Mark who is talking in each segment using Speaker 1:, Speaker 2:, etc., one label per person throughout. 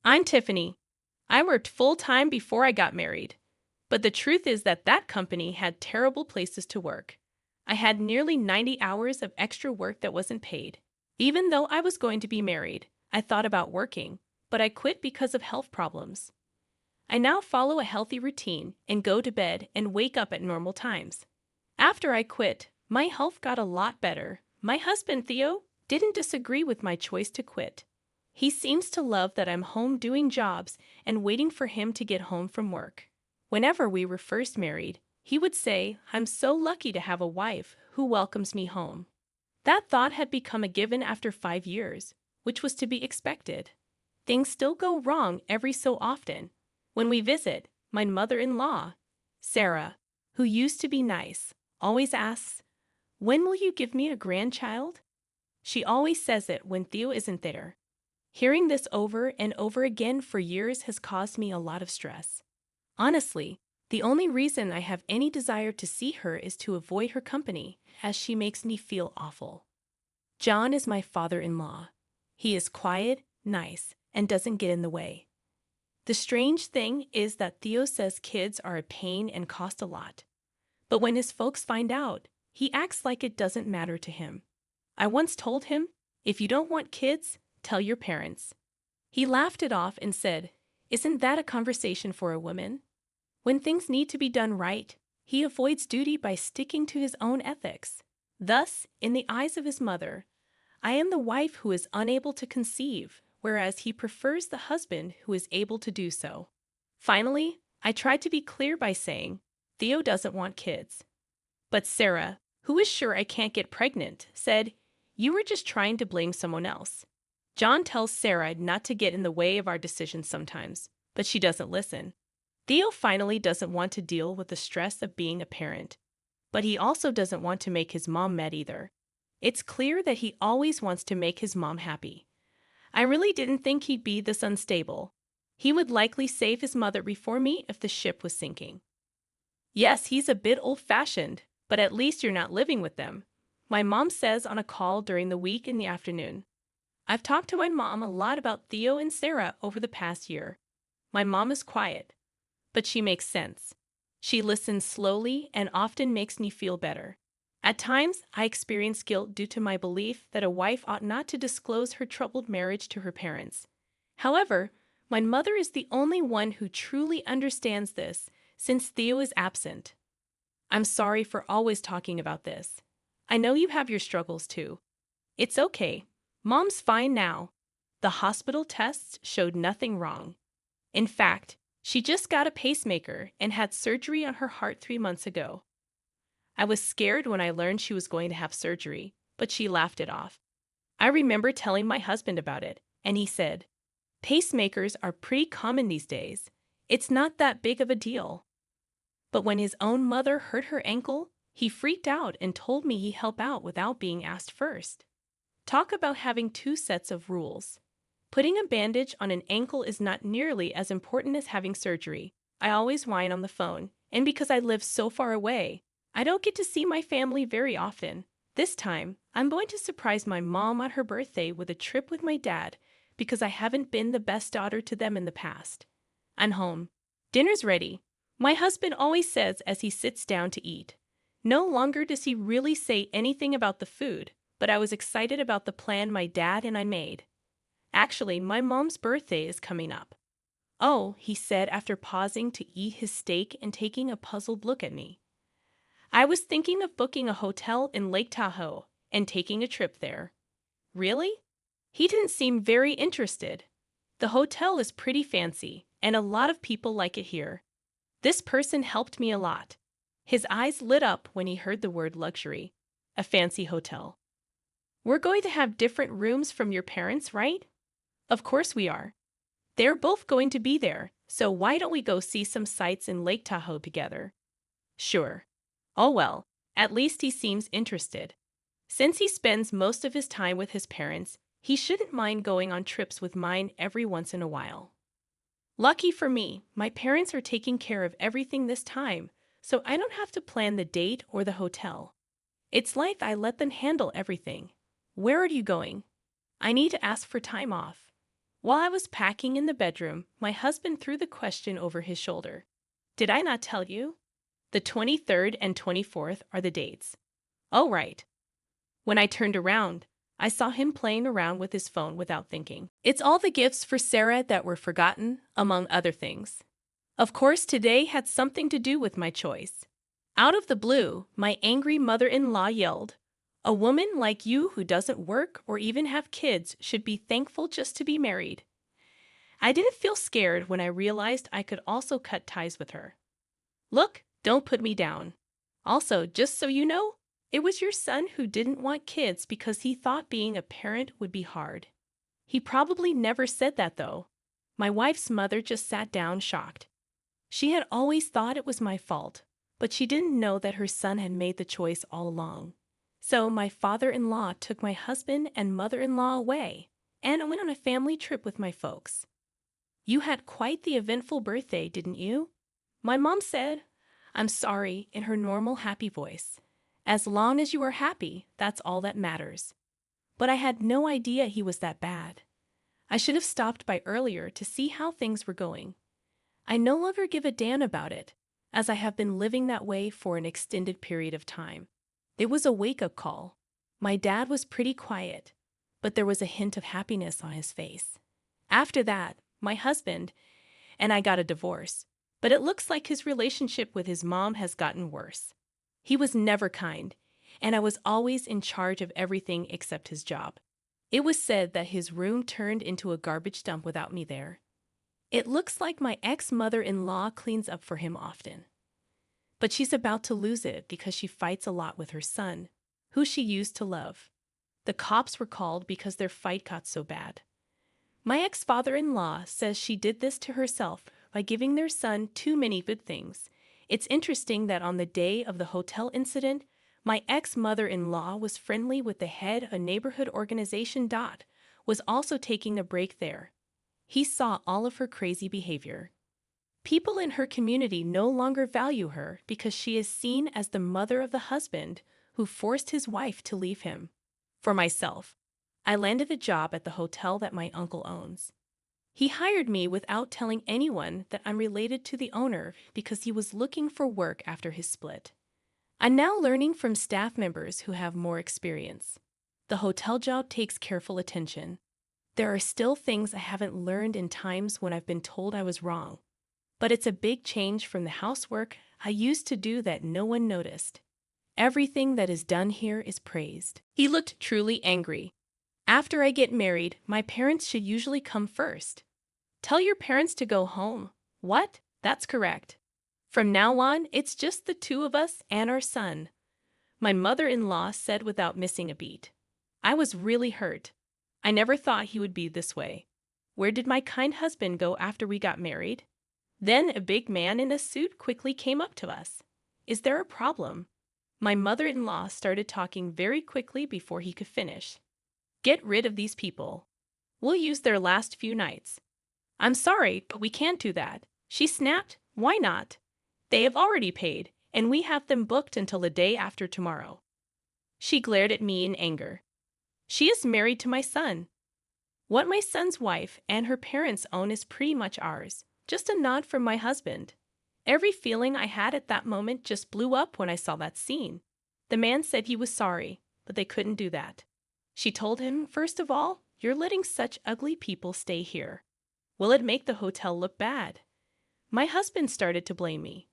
Speaker 1: I'm Tiffany. I worked full-time before I got married. But the truth is that company had terrible places to work. I had nearly 90 hours of extra work that wasn't paid. Even though I was going to be married, I thought about working, but I quit because of health problems. I now follow a healthy routine and go to bed and wake up at normal times. After I quit, my health got a lot better. My husband, Theo, didn't disagree with my choice to quit. He seems to love that I'm home doing jobs and waiting for him to get home from work. Whenever we were first married, he would say, "I'm so lucky to have a wife who welcomes me home." That thought had become a given after 5 years, which was to be expected. Things still go wrong every so often. When we visit, my mother-in-law, Sarah, who used to be nice, always asks, "When will you give me a grandchild?" She always says it when Theo isn't there. Hearing this over and over again for years has caused me a lot of stress. Honestly, the only reason I have any desire to see her is to avoid her company, as she makes me feel awful. John is my father-in-law. He is quiet, nice, and doesn't get in the way. The strange thing is that Theo says kids are a pain and cost a lot. But when his folks find out, he acts like it doesn't matter to him. I once told him, "If you don't want kids, tell your parents." He laughed it off and said, "Isn't that a conversation for a woman?" When things need to be done right, he avoids duty by sticking to his own ethics. Thus, in the eyes of his mother, I am the wife who is unable to conceive, whereas he prefers the husband who is able to do so. Finally, I tried to be clear by saying, "Theo doesn't want kids." But Sarah, who is sure I can't get pregnant, said, "You were just trying to blame someone else." John tells Sarah not to get in the way of our decisions sometimes, but she doesn't listen. Theo finally doesn't want to deal with the stress of being a parent, but he also doesn't want to make his mom mad either. It's clear that he always wants to make his mom happy. I really didn't think he'd be this unstable. He would likely save his mother before me if the ship was sinking. Yes, he's a bit old-fashioned, but at least you're not living with them, my mom says on a call during the week in the afternoon. I've talked to my mom a lot about Theo and Sarah over the past year. My mom is quiet, but she makes sense. She listens slowly and often makes me feel better. At times, I experience guilt due to my belief that a wife ought not to disclose her troubled marriage to her parents. However, my mother is the only one who truly understands this, since Theo is absent. I'm sorry for always talking about this. I know you have your struggles too. It's okay. Mom's fine now. The hospital tests showed nothing wrong. In fact, she just got a pacemaker and had surgery on her heart 3 months ago. I was scared when I learned she was going to have surgery, but she laughed it off. I remember telling my husband about it, and he said, "Pacemakers are pretty common these days. It's not that big of a deal." But when his own mother hurt her ankle, he freaked out and told me he'd help out without being asked first. Talk about having two sets of rules. Putting a bandage on an ankle is not nearly as important as having surgery. I always whine on the phone, and because I live so far away, I don't get to see my family very often. This time, I'm going to surprise my mom on her birthday with a trip with my dad because I haven't been the best daughter to them in the past. I'm home. Dinner's ready. My husband always says as he sits down to eat. No longer does he really say anything about the food, but I was excited about the plan my dad and I made. Actually, my mom's birthday is coming up. "Oh," he said after pausing to eat his steak and taking a puzzled look at me. "I was thinking of booking a hotel in Lake Tahoe and taking a trip there." Really? He didn't seem very interested. The hotel is pretty fancy, and a lot of people like it here. This person helped me a lot. His eyes lit up when he heard the word luxury. A fancy hotel. "We're going to have different rooms from your parents, right?" "Of course we are. They're both going to be there, so why don't we go see some sights in Lake Tahoe together?" "Sure." "Oh well, at least he seems interested. Since he spends most of his time with his parents, he shouldn't mind going on trips with mine every once in a while." Lucky for me, my parents are taking care of everything this time, so I don't have to plan the date or the hotel. It's like I let them handle everything. "Where are you going?" "I need to ask for time off." While I was packing in the bedroom, my husband threw the question over his shoulder. Did I not tell you? The 23rd and 24th are the dates. Oh, right. When I turned around, I saw him playing around with his phone without thinking. It's all the gifts for Sarah that were forgotten, among other things. Of course, today had something to do with my choice. Out of the blue, my angry mother-in-law yelled, "A woman like you who doesn't work or even have kids should be thankful just to be married." I didn't feel scared when I realized I could also cut ties with her. Look, don't put me down. Also, just so you know, it was your son who didn't want kids because he thought being a parent would be hard. He probably never said that, though. My wife's mother just sat down shocked. She had always thought it was my fault, but she didn't know that her son had made the choice all along. So my father-in-law took my husband and mother-in-law away, and I went on a family trip with my folks. You had quite the eventful birthday, didn't you? My mom said, "I'm sorry," in her normal happy voice. As long as you are happy, that's all that matters. But I had no idea he was that bad. I should have stopped by earlier to see how things were going. I no longer give a damn about it, as I have been living that way for an extended period of time. It was a wake-up call. My dad was pretty quiet, but there was a hint of happiness on his face. After that, my husband and I got a divorce, but it looks like his relationship with his mom has gotten worse. He was never kind, and I was always in charge of everything except his job. It was said that his room turned into a garbage dump without me there. It looks like my ex-mother-in-law cleans up for him often. But she's about to lose it because she fights a lot with her son, who she used to love. The cops were called because their fight got so bad. My ex-father-in-law says she did this to herself by giving their son too many good things. It's interesting that on the day of the hotel incident, my ex-mother-in-law was friendly with the head of a neighborhood organization. Was also taking a break there. He saw all of her crazy behavior. People in her community no longer value her because she is seen as the mother of the husband who forced his wife to leave him. For myself, I landed a job at the hotel that my uncle owns. He hired me without telling anyone that I'm related to the owner because he was looking for work after his split. I'm now learning from staff members who have more experience. The hotel job takes careful attention. There are still things I haven't learned in times when I've been told I was wrong. But it's a big change from the housework I used to do that no one noticed. Everything that is done here is praised. He looked truly angry. After I get married, my parents should usually come first. Tell your parents to go home. What? That's correct. From now on, it's just the two of us and our son, my mother-in-law said without missing a beat. I was really hurt. I never thought he would be this way. Where did my kind husband go after we got married? Then a big man in a suit quickly came up to us. Is there a problem? My mother-in-law started talking very quickly before he could finish. Get rid of these people. We'll use their last few nights. I'm sorry, but we can't do that. She snapped. Why not? They have already paid, and we have them booked until the day after tomorrow. She glared at me in anger. She is married to my son. What my son's wife and her parents own is pretty much ours. Just a nod from my husband. Every feeling I had at that moment just blew up when I saw that scene. The man said he was sorry, but they couldn't do that. She told him, first of all, you're letting such ugly people stay here. Will it make the hotel look bad? My husband started to blame me.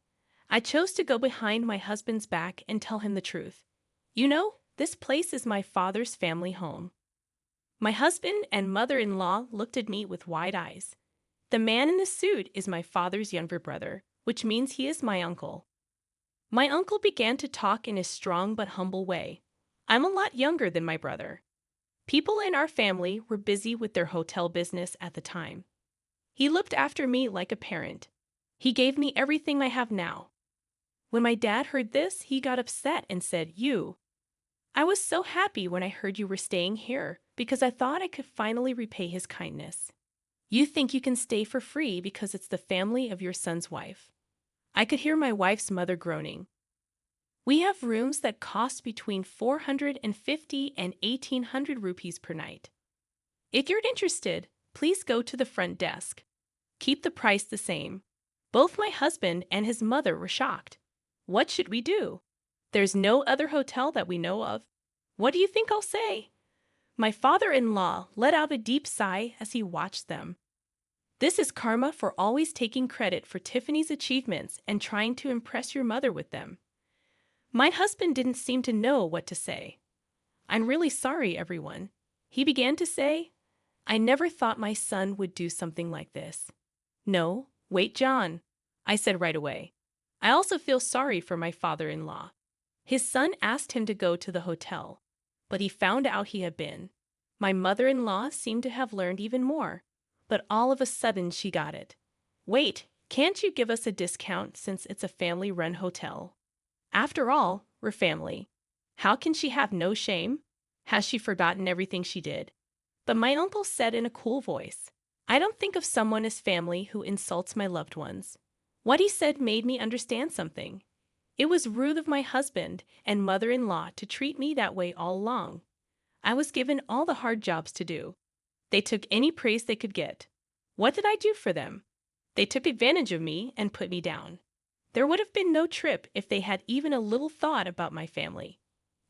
Speaker 1: I chose to go behind my husband's back and tell him the truth. You know, this place is my father's family home. My husband and mother-in-law looked at me with wide eyes. The man in the suit is my father's younger brother, which means he is my uncle. My uncle began to talk in a strong but humble way. I'm a lot younger than my brother. People in our family were busy with their hotel business at the time. He looked after me like a parent. He gave me everything I have now. When my dad heard this, he got upset and said, I was so happy when I heard you were staying here because I thought I could finally repay his kindness. You think you can stay for free because it's the family of your son's wife. I could hear my wife's mother groaning. We have rooms that cost between 450 and 1,800 rupees per night. If you're interested, Please go to the front desk. Keep the price the same. Both my husband and his mother were shocked. What should we do? There's no other hotel that we know of. What do you think I'll say? My father-in-law let out a deep sigh as he watched them. This is karma for always taking credit for Tiffany's achievements and trying to impress your mother with them. My husband didn't seem to know what to say. I'm really sorry, everyone. He began to say, I never thought my son would do something like this. No, wait, John, I said right away. I also feel sorry for my father-in-law. His son asked him to go to the hotel, but he found out he had been. My mother-in-law seemed to have learned even more, but all of a sudden she got it. Wait, can't you give us a discount since it's a family-run hotel? After all, we're family. How can she have no shame? Has she forgotten everything she did? But my uncle said in a cool voice, I don't think of someone as family who insults my loved ones. What he said made me understand something. It was rude of my husband and mother-in-law to treat me that way all along. I was given all the hard jobs to do. They took any praise they could get. What did I do for them? They took advantage of me and put me down. There would have been no trip if they had even a little thought about my family.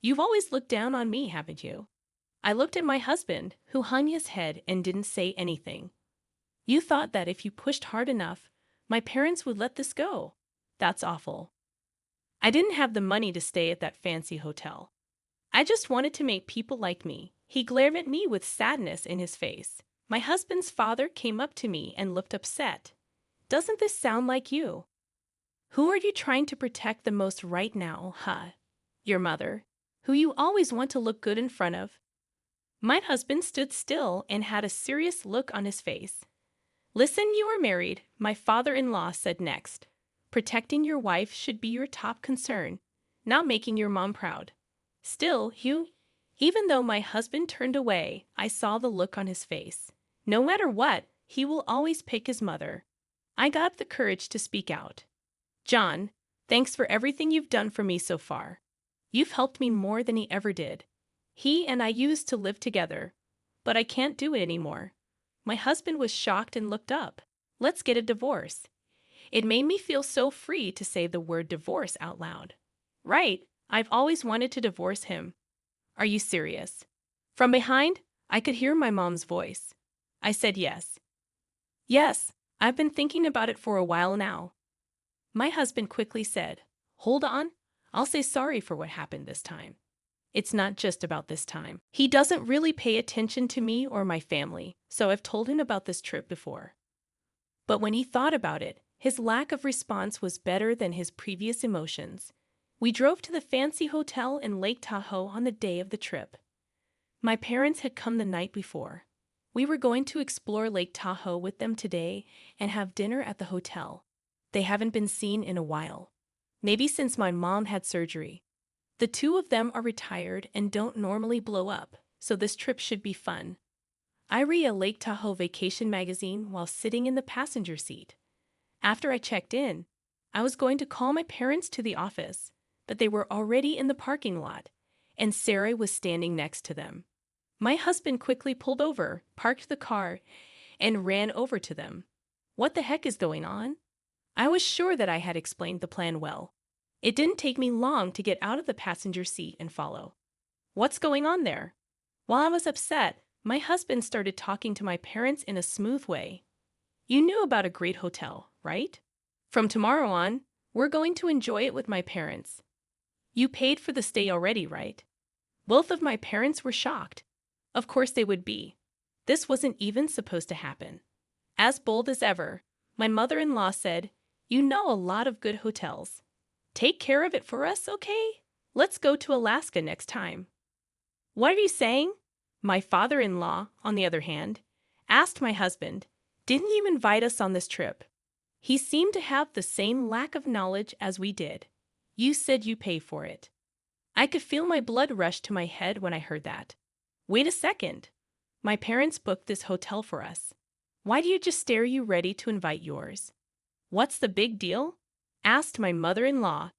Speaker 1: You've always looked down on me, haven't you? I looked at my husband, who hung his head and didn't say anything. You thought that if you pushed hard enough, my parents would let this go. That's awful. I didn't have the money to stay at that fancy hotel. I just wanted to make people like me. He glared at me with sadness in his face. My husband's father came up to me and looked upset. Doesn't this sound like you? Who are you trying to protect the most right now, huh? Your mother, who you always want to look good in front of. My husband stood still and had a serious look on his face. Listen, you are married, my father-in-law said next. Protecting your wife should be your top concern, not making your mom proud. Still, even though my husband turned away, I saw the look on his face. No matter what, he will always pick his mother. I got up the courage to speak out. John, thanks for everything you've done for me so far. You've helped me more than he ever did. He and I used to live together, but I can't do it anymore. My husband was shocked and looked up. Let's get a divorce. It made me feel so free to say the word divorce out loud. Right, I've always wanted to divorce him. Are you serious? From behind, I could hear my mom's voice. I said yes. Yes, I've been thinking about it for a while now. My husband quickly said, Hold on, I'll say sorry for what happened this time. It's not just about this time. He doesn't really pay attention to me or my family, so I've told him about this trip before. But when he thought about it, his lack of response was better than his previous emotions. We drove to the fancy hotel in Lake Tahoe on the day of the trip. My parents had come the night before. We were going to explore Lake Tahoe with them today and have dinner at the hotel. They haven't been seen in a while. Maybe since my mom had surgery. The two of them are retired and don't normally blow up, so this trip should be fun. I read a Lake Tahoe vacation magazine while sitting in the passenger seat. After I checked in, I was going to call my parents to the office, but they were already in the parking lot, and Sarah was standing next to them. My husband quickly pulled over, parked the car, and ran over to them. What the heck is going on? I was sure that I had explained the plan well. It didn't take me long to get out of the passenger seat and follow. What's going on there? While I was upset, my husband started talking to my parents in a smooth way. You knew about a great hotel, right? From tomorrow on, we're going to enjoy it with my parents. You paid for the stay already, right? Both of my parents were shocked. Of course they would be. This wasn't even supposed to happen. As bold as ever, my mother-in-law said, You know a lot of good hotels. Take care of it for us, okay? Let's go to Alaska next time. What are you saying? My father-in-law, on the other hand, asked my husband, Didn't you invite us on this trip? He seemed to have the same lack of knowledge as we did. You said you pay for it. I could feel my blood rush to my head when I heard that. Wait a second. My parents booked this hotel for us. Why do you just stare you ready to invite yours? What's the big deal? Asked my mother-in-law.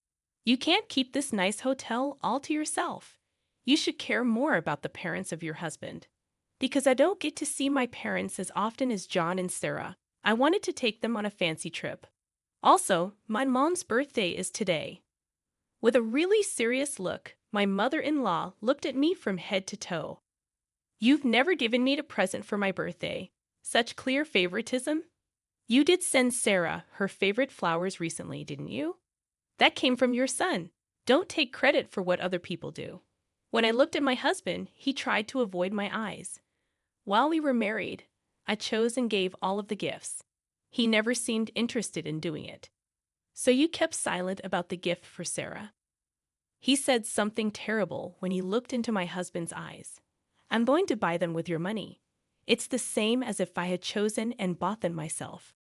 Speaker 1: You can't keep this nice hotel all to yourself. You should care more about the parents of your husband. Because I don't get to see my parents as often as John and Sarah. I wanted to take them on a fancy trip. Also, my mom's birthday is today. With a really serious look, my mother-in-law looked at me from head to toe. You've never given me a present for my birthday. Such clear favoritism? You did send Sarah her favorite flowers recently, didn't you? That came from your son. Don't take credit for what other people do. When I looked at my husband, he tried to avoid my eyes. While we were married, I chose and gave all of the gifts. He never seemed interested in doing it. So you kept silent about the gift for Sarah. He said something terrible when he looked into my husband's eyes. I'm going to buy them with your money. It's the same as if I had chosen and bought them myself.